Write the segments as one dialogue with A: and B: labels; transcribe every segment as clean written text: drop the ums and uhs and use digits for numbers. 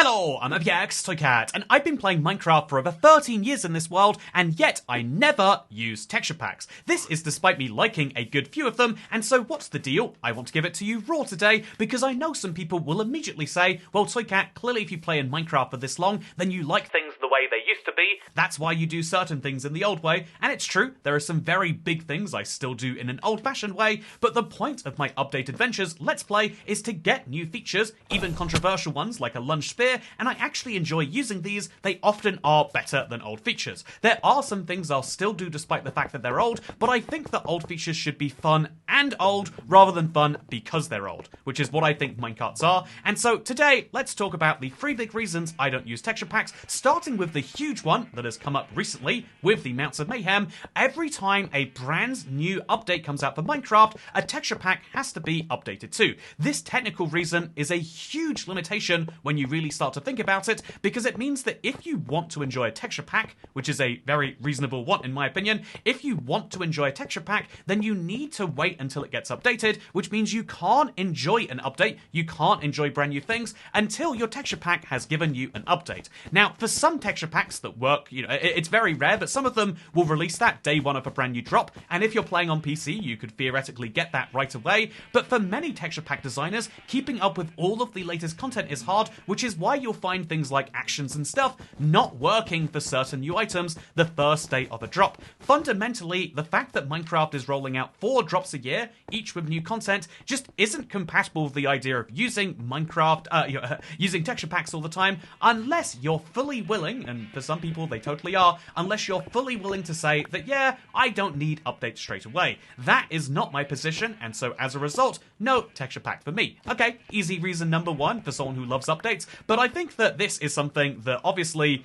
A: Hello, I'm Toycat, and I've been playing Minecraft for over 13 years in this world, and yet I never use texture packs. This is despite me liking a good few of them, and so what's the deal? I want to give it to you raw today, because I know some people will immediately say, well Toycat, clearly if you play in Minecraft for this long, then you like things the way they used to be, that's why you do certain things in the old way, and it's true, there are some very big things I still do in an old-fashioned way, but the point of my Update Adventures Let's Play is to get new features, even controversial ones like a lunge spear, and I actually enjoy using these. They often are better than old features. There are some things I'll still do despite the fact that they're old, but I think that old features should be fun and old rather than fun because they're old, which is what I think minecarts are. And so today, let's talk about the 3 big reasons I don't use texture packs, starting with the huge one that has come up recently with the Mounts of Mayhem. Every time a brand new update comes out for Minecraft, a texture pack has to be updated too. This technical reason is a huge limitation when you really start to think about it, because it means that if you want to enjoy a texture pack, which is a very reasonable one in my opinion, if you want to enjoy a texture pack, then you need to wait until it gets updated, which means you can't enjoy an update, you can't enjoy brand new things until your texture pack has given you an update. Now, for some texture packs that work, it's very rare, but some of them will release that day one of a brand new drop, and if you're playing on PC, you could theoretically get that right away, but for many texture pack designers, keeping up with all of the latest content is hard, which is why you'll find things like actions and stuff not working for certain new items the first day of a drop. Fundamentally, the fact that Minecraft is rolling out 4 drops a year, each with new content, just isn't compatible with the idea of using Minecraft, using texture packs all the time, unless you're fully willing, and for some people they totally are, unless you're fully willing to say that, yeah, I don't need updates straight away. That is not my position, and so as a result, no texture pack for me. Okay, easy reason number 1 for someone who loves updates, but I think that this is something that obviously,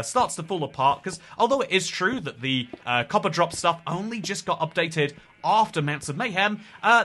A: starts to fall apart, because although it is true that the copper drop stuff only just got updated after Mounts of Mayhem,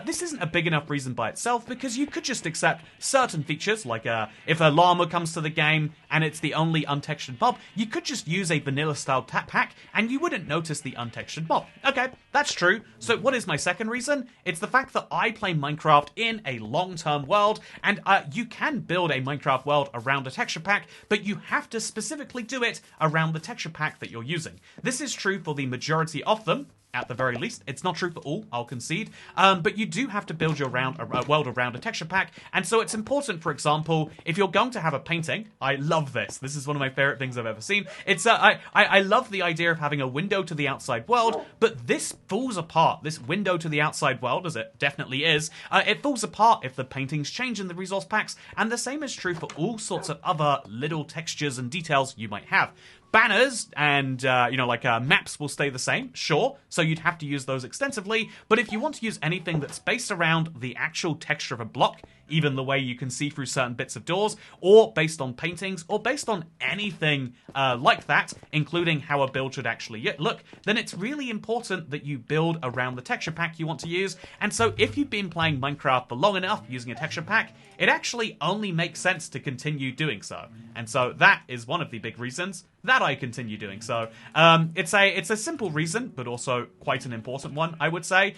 A: this isn't a big enough reason by itself, because you could just accept certain features, like if a llama comes to the game and it's the only untextured mob, you could just use a vanilla style tap pack and you wouldn't notice the untextured mob. Okay, that's true. So what is my second reason? It's the fact that I play Minecraft in a long-term world, and you can build a Minecraft world around a texture pack, but you have to specifically do it around the texture pack that you're using. This is true for the majority of them, at the very least. It's not true for all, I'll concede, but you do have to build your world around a texture pack, and so it's important, for example, if you're going to have a painting, I love this, this is one of my favourite things I've ever seen, it's, I love the idea of having a window to the outside world, but this falls apart, this window to the outside world, as it definitely is, it falls apart if the paintings change in the resource packs, and the same is true for all sorts of other little textures and details you might have. Banners and, maps will stay the same, sure, so you'd have to use those extensively, but if you want to use anything that's based around the actual texture of a block, even the way you can see through certain bits of doors, or based on paintings, or based on anything like that, including how a build should actually look, then it's really important that you build around the texture pack you want to use, and so if you've been playing Minecraft for long enough using a texture pack, it actually only makes sense to continue doing so. And so that is one of the big reasons that I continue doing so. It's a simple reason, but also quite an important one, I would say.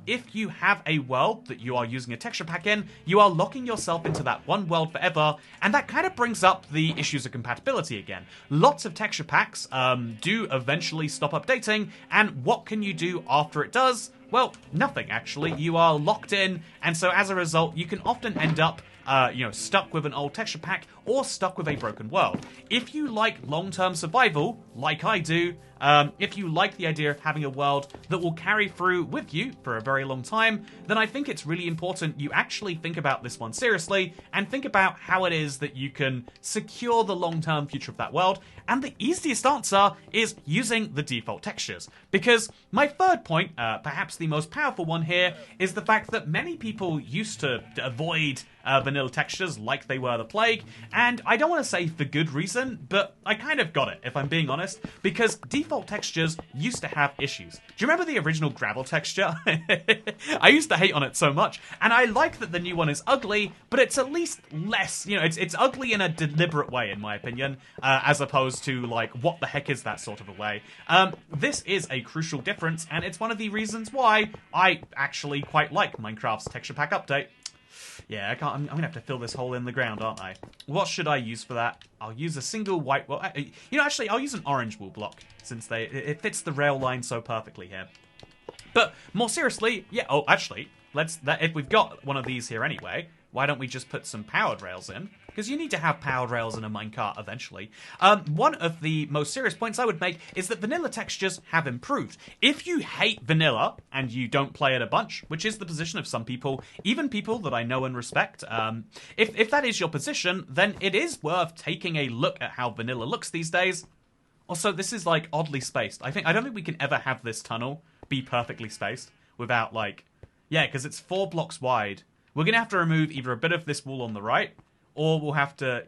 A: If you have a world that you are using a texture pack in, you are locking yourself into that one world forever, and that kind of brings up the issues of compatibility again. Lots of texture packs do eventually stop updating, and what can you do after it does? Well, nothing actually. You are locked in, and so as a result, you can often end up stuck with an old texture pack or stuck with a broken world. If you like long-term survival, like I do, if you like the idea of having a world that will carry through with you for a very long time, then I think it's really important you actually think about this one seriously and think about how it is that you can secure the long-term future of that world. And the easiest answer is using the default textures. Because my third point, perhaps the most powerful one here, is the fact that many people used to avoid vanilla textures like they were the plague, and I don't want to say for good reason, but I kind of got it, if I'm being honest, because default textures used to have issues. Do you remember the original gravel texture? I used to hate on it so much, and I like that the new one is ugly, but it's at least less, it's ugly in a deliberate way, in my opinion, as opposed to, like, what the heck is that sort of a way. This is a crucial difference, and it's one of the reasons why I actually quite like Minecraft's texture pack update. Yeah, I can't. I'm gonna have to fill this hole in the ground, aren't I? What should I use for that? I'll use a single white. Well, actually, I'll use an orange wool block since it fits the rail line so perfectly here. But more seriously, yeah. Oh, actually, if we've got one of these here anyway, why don't we just put some powered rails in? Because you need to have powered rails in a minecart eventually. One of the most serious points I would make is that vanilla textures have improved. If you hate vanilla and you don't play it a bunch, which is the position of some people, even people that I know and respect, if that is your position, then it is worth taking a look at how vanilla looks these days. Also, this is like oddly spaced. I don't think we can ever have this tunnel be perfectly spaced without yeah, because it's 4 blocks wide. We're gonna have to remove either a bit of this wall on the right, or we'll have to,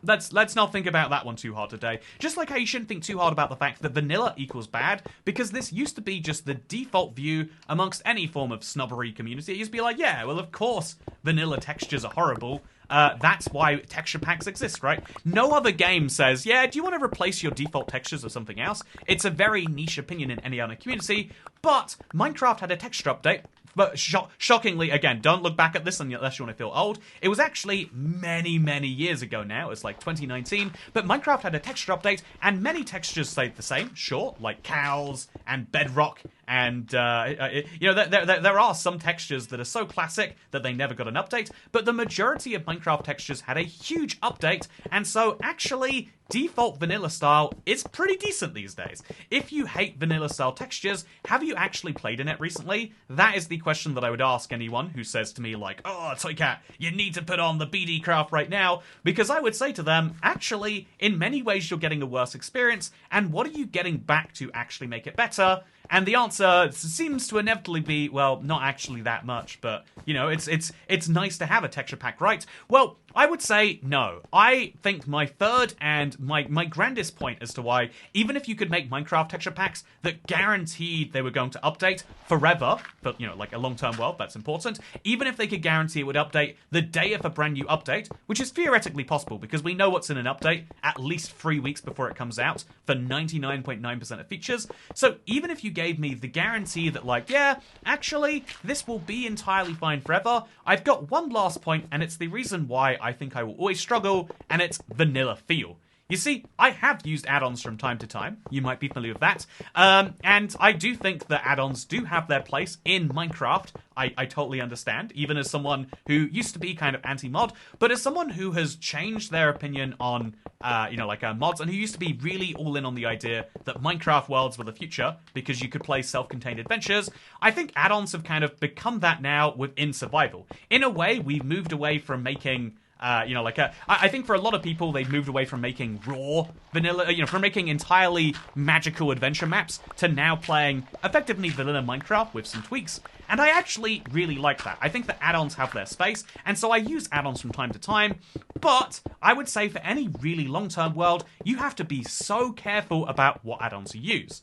A: let's not think about that one too hard today. Just like how you shouldn't think too hard about the fact that vanilla equals bad, because this used to be just the default view amongst any form of snobbery community. It used to be like, yeah, well, of course vanilla textures are horrible. That's why texture packs exist, right? No other game says, yeah, do you want to replace your default textures with something else? It's a very niche opinion in any other community, but Minecraft had a texture update. But shockingly, again, don't look back at this unless you want to feel old. It was actually many, many years ago now. It's like 2019. But Minecraft had a texture update, and many textures stayed the same, sure, like cows and Bedrock. And, there are some textures that are so classic that they never got an update. But the majority of Minecraft textures had a huge update. And so, actually, default vanilla style is pretty decent these days. If you hate vanilla style textures, have you actually played in it recently? That is the question that I would ask anyone who says to me like, oh, Toycat, you need to put on the BD craft right now, because I would say to them, actually, in many ways you're getting a worse experience, and what are you getting back to actually make it better? And the answer seems to inevitably be, well, not actually that much, but, it's nice to have a texture pack, right? Well, I would say no. I think my third and my grandest point as to why, even if you could make Minecraft texture packs that guaranteed they were going to update forever, but, like a long-term world, that's important, even if they could guarantee it would update the day of a brand new update, which is theoretically possible because we know what's in an update at least 3 weeks before it comes out for 99.9% of features. So even if you gave me the guarantee that yeah, actually, this will be entirely fine forever, I've got one last point, and it's the reason why I think I will always struggle, and it's vanilla feel. You see, I have used add-ons from time to time. You might be familiar with that. And I do think that add-ons do have their place in Minecraft. I totally understand, even as someone who used to be kind of anti-mod, but as someone who has changed their opinion on, mods, and who used to be really all in on the idea that Minecraft worlds were the future because you could play self-contained adventures, I think add-ons have kind of become that now within survival. In a way, we've moved away from making... I think for a lot of people, they've moved away from making raw vanilla, from making entirely magical adventure maps to now playing effectively vanilla Minecraft with some tweaks. And I actually really like that. I think that add-ons have their space, and so I use add-ons from time to time, but I would say for any really long-term world, you have to be so careful about what add-ons you use.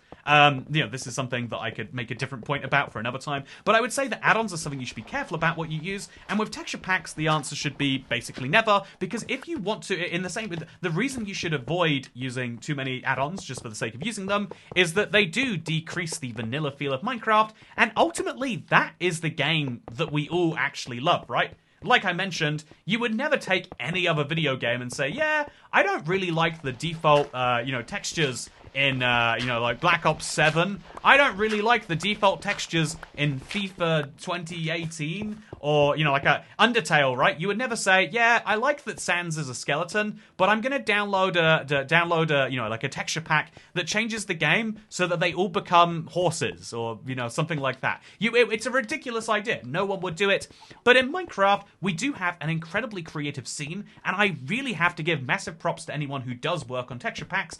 A: This is something that I could make a different point about for another time, but I would say that add-ons are something you should be careful about what you use, and with texture packs, the answer should be basically never, because if you want to, the reason you should avoid using too many add-ons just for the sake of using them is that they do decrease the vanilla feel of Minecraft, and ultimately that is the game that we all actually love, right? Like I mentioned, you would never take any other video game and say, yeah, I don't really like the default, textures in, Black Ops 7. I don't really like the default textures in FIFA 2018 or, Undertale, right? You would never say, yeah, I like that Sans is a skeleton, but I'm going to download a texture pack that changes the game so that they all become horses or, something like that. It's a ridiculous idea. No one would do it. But in Minecraft, we do have an incredibly creative scene, and I really have to give massive props to anyone who does work on texture packs.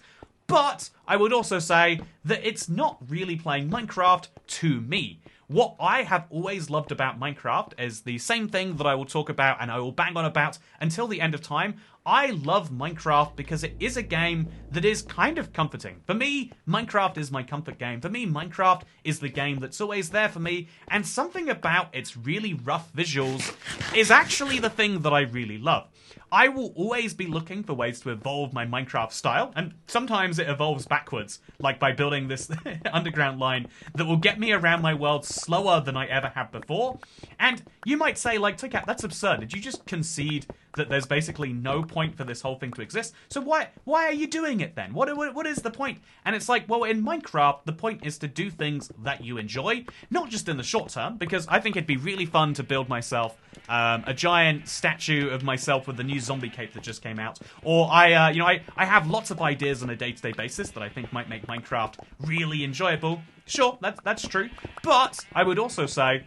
A: But I would also say that it's not really playing Minecraft to me. What I have always loved about Minecraft is the same thing that I will talk about and I will bang on about until the end of time. I love Minecraft because it is a game that is kind of comforting. For me, Minecraft is my comfort game. For me, Minecraft is the game that's always there for me, and something about its really rough visuals is actually the thing that I really love. I will always be looking for ways to evolve my Minecraft style, and sometimes it evolves backwards, like by building this underground line that will get me around my world slower than I ever have before. And you might say, like, Toycat, that's absurd. Did you just concede that there's basically no point for this whole thing to exist? So why are you doing it then? What is the point? And it's like, well, in Minecraft, the point is to do things that you enjoy, not just in the short term, because I think it'd be really fun to build myself a giant statue of myself with the new zombie cape that just came out. Or I have lots of ideas on a day-to-day basis that I think might make Minecraft really enjoyable. Sure, that's true. But I would also say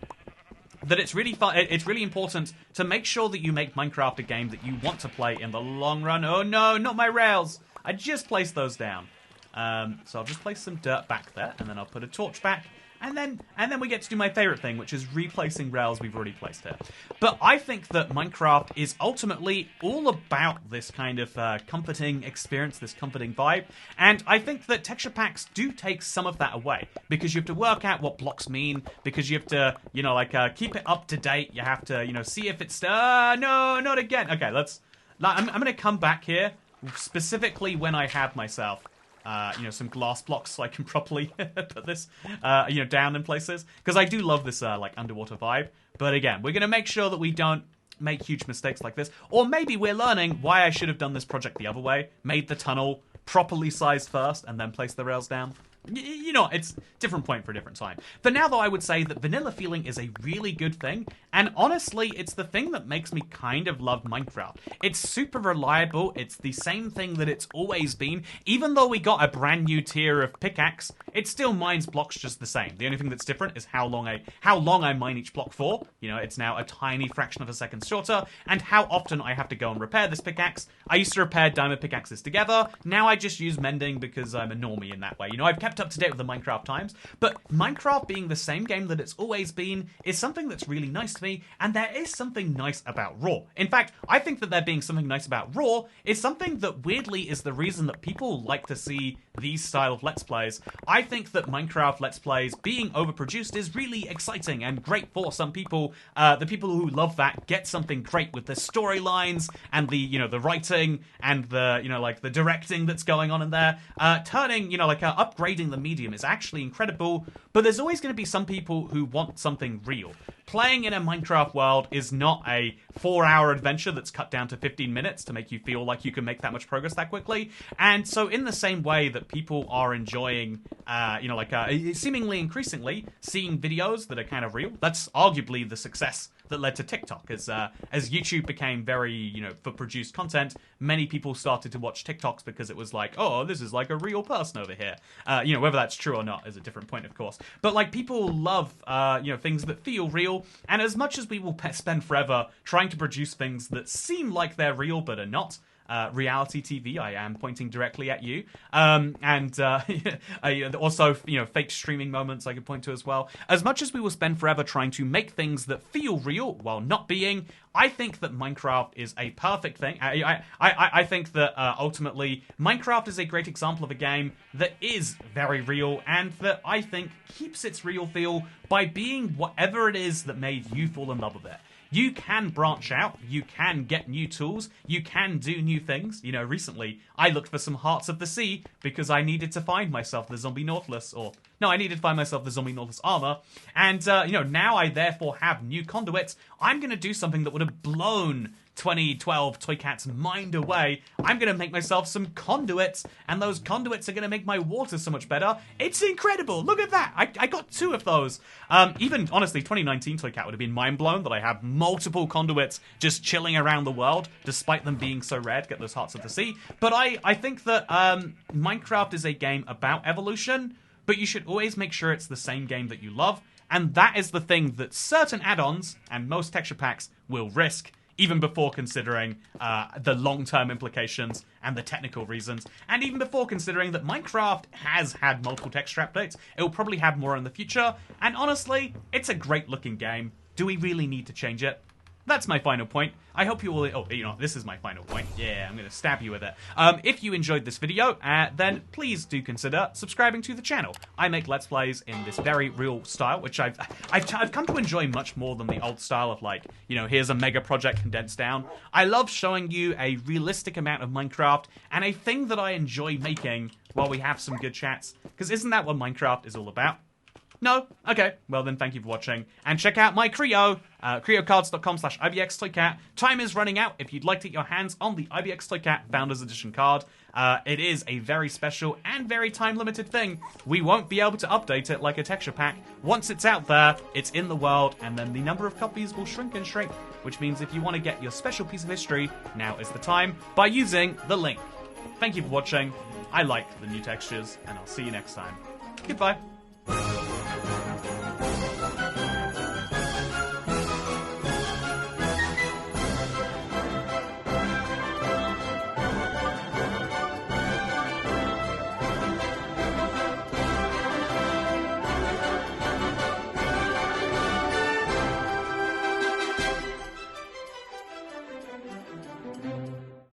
A: that it's really fun. It's really important to make sure that you make Minecraft a game that you want to play in the long run. Oh no, not my rails! I just placed those down. So I'll just place some dirt back there, and then I'll put a torch back. And then we get to do my favorite thing, which is replacing rails we've already placed here. But I think that Minecraft is ultimately all about this kind of comforting experience, this comforting vibe. And I think that texture packs do take some of that away, because you have to work out what blocks mean, because you have to, keep it up to date. You have to, see if it's... no, not again. Okay, I'm going to come back here, specifically when I have myself some glass blocks so I can properly put this, down in places. Because I do love this, underwater vibe. But again, we're going to make sure that we don't make huge mistakes like this. Or maybe we're learning why I should have done this project the other way. Made the tunnel properly sized first and then placed the rails down. It's different point for a different time. For now, though, I would say that vanilla feeling is a really good thing, and honestly, it's the thing that makes me kind of love Minecraft. It's super reliable, it's the same thing that it's always been. Even though we got a brand new tier of pickaxe, it still mines blocks just the same. The only thing that's different is how long I mine each block for. It's now a tiny fraction of a second shorter, and how often I have to go and repair this pickaxe. I used to repair diamond pickaxes together, now I just use mending because I'm a normie in that way. I've kept up to date with the Minecraft times, but Minecraft being the same game that it's always been is something that's really nice to me, and there is something nice about Raw. In fact, I think that there being something nice about Raw is something that weirdly is the reason that people like to see these style of Let's Plays. I think that Minecraft Let's Plays being overproduced is really exciting and great for some people. The people who love that get something great with the storylines and the writing and the the directing that's going on in there. Upgrading the medium is actually incredible, but there's always going to be some people who want something real. Playing in a Minecraft world is not a 4-hour adventure that's cut down to 15 minutes to make you feel like you can make that much progress that quickly. And so in the same way that people are enjoying, seemingly increasingly seeing videos that are kind of real, that's arguably the success that led to TikTok. As YouTube became very, for produced content, many people started to watch TikToks because it was like, oh, this is like a real person over here. Whether that's true or not is a different point, of course. But people love, things that feel real. And as much as we will spend forever trying to produce things that seem like they're real but are not, reality TV, I am pointing directly at you. Also, fake streaming moments I could point to as well. As much as we will spend forever trying to make things that feel real while not being, I think that Minecraft is a perfect thing. I think that ultimately Minecraft is a great example of a game that is very real and that I think keeps its real feel by being whatever it is that made you fall in love with it. You can branch out, you can get new tools, you can do new things. Recently, I looked for some Hearts of the Sea because I needed to find myself the Zombie Nautilus, I needed to find myself the Zombie Nautilus armor, and, now I therefore have new conduits. I'm going to do something that would have blown 2012 Toycat's mind away. I'm going to make myself some conduits, and those conduits are going to make my water so much better. It's incredible. Look at that. I got 2 of those. Even, honestly, 2019 Toycat would have been mind blown that I have multiple conduits just chilling around the world, despite them being so rare to get those Hearts of the Sea. But I think that Minecraft is a game about evolution, but you should always make sure it's the same game that you love, and that is the thing that certain add-ons and most texture packs will risk, even before considering the long-term implications and the technical reasons, and even before considering that Minecraft has had multiple texture updates. It will probably have more in the future, and honestly, it's a great-looking game. Do we really need to change it? that's my final point. I hope you will... Oh, you know, this is my final point. Yeah, I'm going to stab you with it. If you enjoyed this video, then please do consider subscribing to the channel. I make Let's Plays in this very real style, which I've come to enjoy much more than the old style of, like, you know, here's a mega project condensed down. I love showing you a realistic amount of Minecraft, and a thing that I enjoy making while we have some good chats. Because isn't that what Minecraft is all about? No? Okay. Well then, thank you for watching. And check out my Creo, creocards.com/IBXToyCat. Time is running out if you'd like to get your hands on the IBX Toycat Founders Edition card. It is a very special and very time-limited thing. We won't be able to update it like a texture pack. Once it's out there, it's in the world, and then the number of copies will shrink and shrink, which means if you want to get your special piece of history, now is the time by using the link. Thank you for watching. I like the new textures, and I'll see you next time. Goodbye.